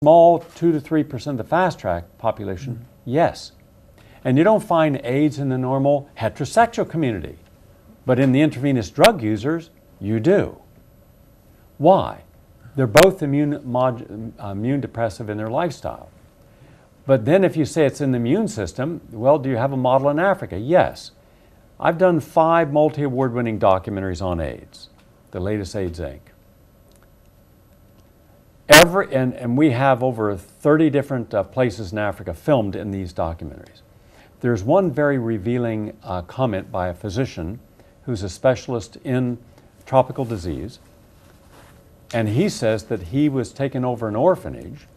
small 2 to 3% of the fast-track population, yes. And you don't find AIDS in the normal heterosexual community. But in the intravenous drug users, you do. Why? They're both immune depressive in their lifestyle. But then if you say it's in the immune system, well, do you have a model in Africa? Yes. I've done 5 multi-award winning documentaries on AIDS, the latest AIDS Inc. And we have over 30 different places in Africa filmed in these documentaries. There's one very revealing comment by a physician who's a specialist in tropical disease, and he says that he was taken over an orphanage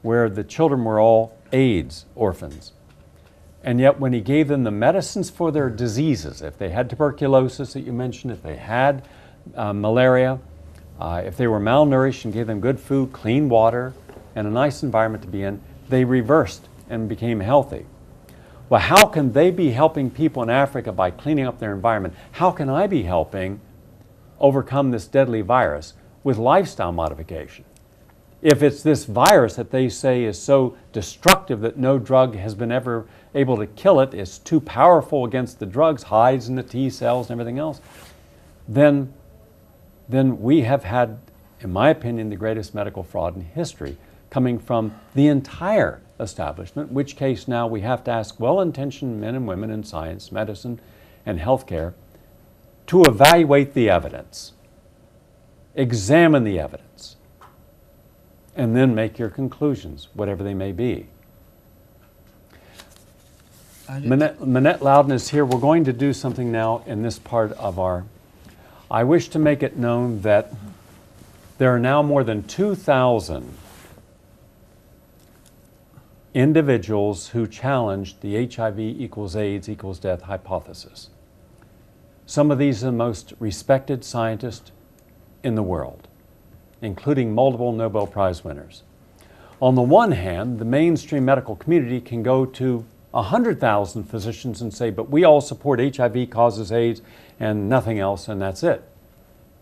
where the children were all AIDS orphans. And yet when he gave them the medicines for their diseases, if they had tuberculosis that you mentioned, if they had malaria, if they were malnourished, and gave them good food, clean water, and a nice environment to be in, they reversed and became healthy. Well, how can they be helping people in Africa by cleaning up their environment? How can I be helping overcome this deadly virus with lifestyle modification? If it's this virus that they say is so destructive that no drug has been ever able to kill it, it's too powerful against the drugs, hides in the T cells and everything else, then we have had, in my opinion, the greatest medical fraud in history coming from the entire establishment, in which case now we have to ask well-intentioned men and women in science, medicine, and healthcare to evaluate the evidence, examine the evidence, and then make your conclusions, whatever they may be. Manette Loudon is here. We're going to do something now in this part of our... I wish to make it known that there are now more than 2,000 individuals who challenged the HIV equals AIDS equals death hypothesis. Some of these are the most respected scientists in the world, including multiple Nobel Prize winners. On the one hand, the mainstream medical community can go to 100,000 physicians and say, but we all support HIV causes AIDS and nothing else, and that's it.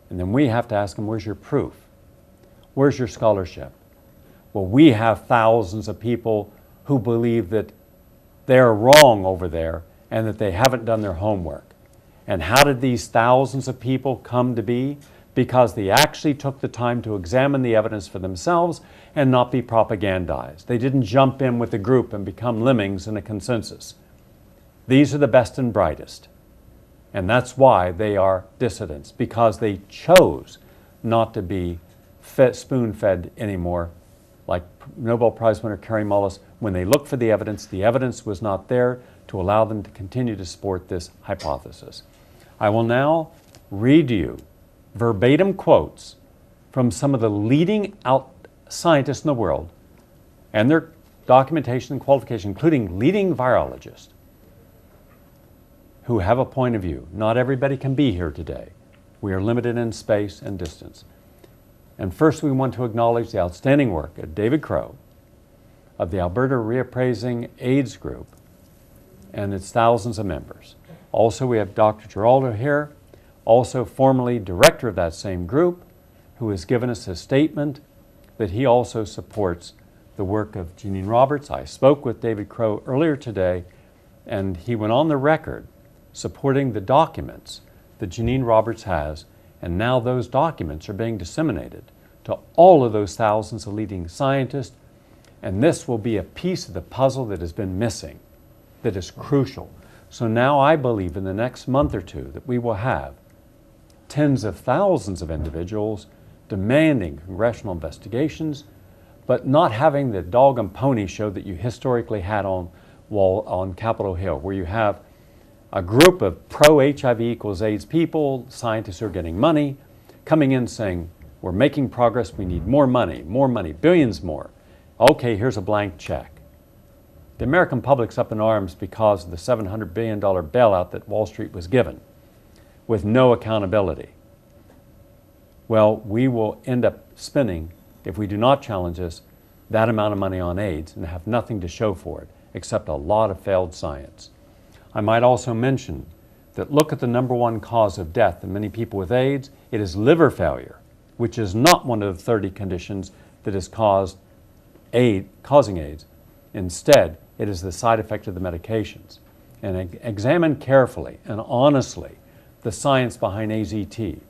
And then we have to ask them, where's your proof? Where's your scholarship? Well, we have thousands of people who believe that they're wrong over there and that they haven't done their homework. And how did these thousands of people come to be? Because they actually took the time to examine the evidence for themselves and not be propagandized. They didn't jump in with a group and become lemmings in a consensus. These are the best and brightest. And that's why they are dissidents, because they chose not to be spoon-fed anymore. Like Nobel Prize winner Kary Mullis, when they looked for the evidence was not there to allow them to continue to support this hypothesis. I will now read you verbatim quotes from some of the leading scientists in the world and their documentation and qualification, including leading virologists who have a point of view. Not everybody can be here today. We are limited in space and distance. And first we want to acknowledge the outstanding work of David Crow of the Alberta Reappraising AIDS Group and its thousands of members. Also we have Dr. Geraldo here, also formerly director of that same group, who has given us a statement that he also supports the work of Janine Roberts. I spoke with David Crow earlier today, and he went on the record supporting the documents that Janine Roberts has, and now those documents are being disseminated to all of those thousands of leading scientists, and this will be a piece of the puzzle that has been missing, that is crucial. So now I believe in the next month or two that we will have tens of thousands of individuals demanding congressional investigations, but not having the dog and pony show that you historically had on Capitol Hill, where you have a group of pro-HIV equals AIDS people, scientists who are getting money, coming in saying, we're making progress, we need more money, billions more. Okay, here's a blank check. The American public's up in arms because of the $700 billion bailout that Wall Street was given, with no accountability. Well, we will end up spending, if we do not challenge this, that amount of money on AIDS and have nothing to show for it, except a lot of failed science. I might also mention that look at the #1 cause of death in many people with AIDS. It is liver failure, which is not one of the 30 conditions that has caused causing AIDS. Instead, it is the side effect of the medications. And examine carefully and honestly the science behind AZT.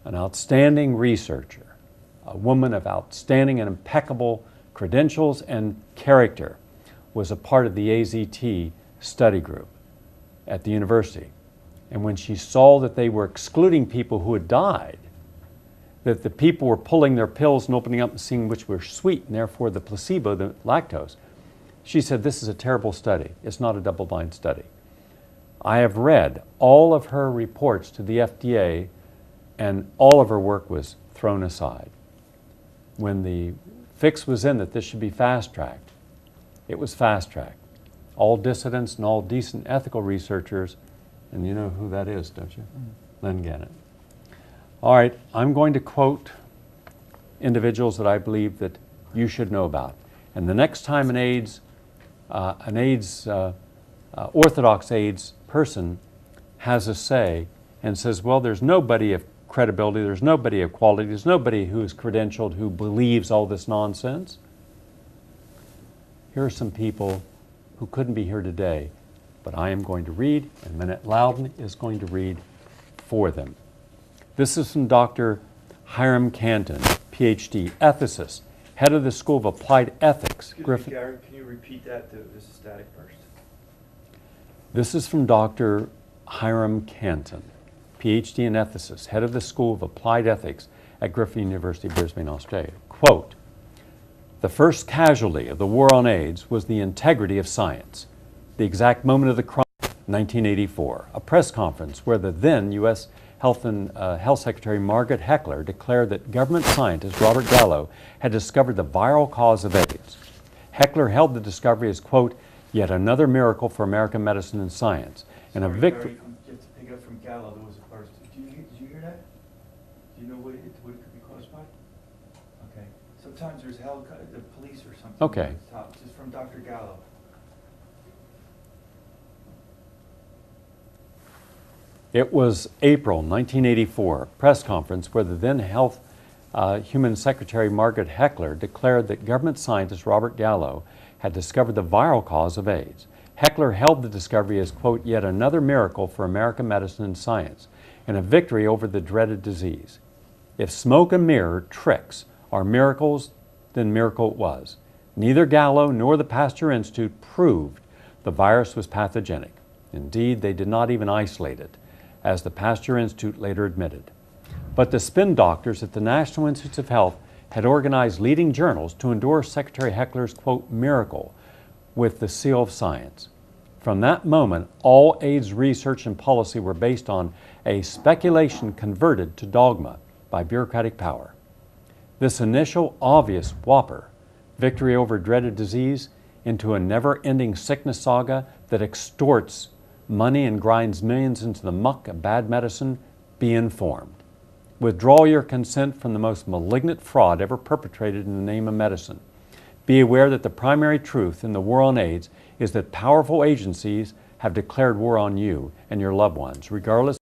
An outstanding researcher, a woman of outstanding and impeccable credentials and character, was a part of the AZT study group at the university. And when she saw that they were excluding people who had died, that the people were pulling their pills and opening up and seeing which were sweet, and therefore the placebo, the lactose, she said, this is a terrible study. It's not a double-blind study. I have read all of her reports to the FDA, and all of her work was thrown aside. When the fix was in that this should be fast-tracked, it was fast-tracked. All dissidents and all decent ethical researchers, and you know who that is, don't you? Len Gannett. All right, I'm going to quote individuals that I believe that you should know about. And the next time an Orthodox AIDS person has a say and says, well, there's nobody of credibility, there's nobody of quality, there's nobody who is credentialed who believes all this nonsense. Here are some people who couldn't be here today, but I am going to read, and Minette Loudon is going to read for them. This is from Dr. Hiram Canton, PhD, ethicist, head of the School of Applied Ethics. Excuse me, Gary, can you repeat that? This is static first. This is from Dr. Hiram Canton, PhD and ethicist, head of the School of Applied Ethics at Griffith University, Brisbane, Australia. Quote, the first casualty of the war on AIDS was the integrity of science. The exact moment of the crime, 1984, a press conference where the then U.S. Health Secretary Margaret Heckler declared that government scientist Robert Gallo had discovered the viral cause of AIDS. Heckler held the discovery as, quote, yet another miracle for American medicine and science. And a victory. You have to pick up from Gallo. There was a burst. Did you hear that? Do you know what it could be caused by? Okay. Sometimes there's the police or something. Okay. At the top. Just from Dr. Gallo. It was April 1984, press conference where the then Health Human Secretary Margaret Heckler declared that government scientist Robert Gallo had discovered the viral cause of AIDS. Heckler held the discovery as, quote, yet another miracle for American medicine and science, and a victory over the dreaded disease. If smoke and mirror tricks are miracles, then miracle it was. Neither Gallo nor the Pasteur Institute proved the virus was pathogenic. Indeed, they did not even isolate it, as the Pasteur Institute later admitted. But the spin doctors at the National Institutes of Health had organized leading journals to endorse Secretary Heckler's, quote, miracle with the seal of science. From that moment, all AIDS research and policy were based on a speculation converted to dogma by bureaucratic power. This initial obvious whopper, victory over dreaded disease, into a never-ending sickness saga that extorts money and grinds millions into the muck of bad medicine, be informed. Withdraw your consent from the most malignant fraud ever perpetrated in the name of medicine. Be aware that the primary truth in the war on AIDS is that powerful agencies have declared war on you and your loved ones, regardless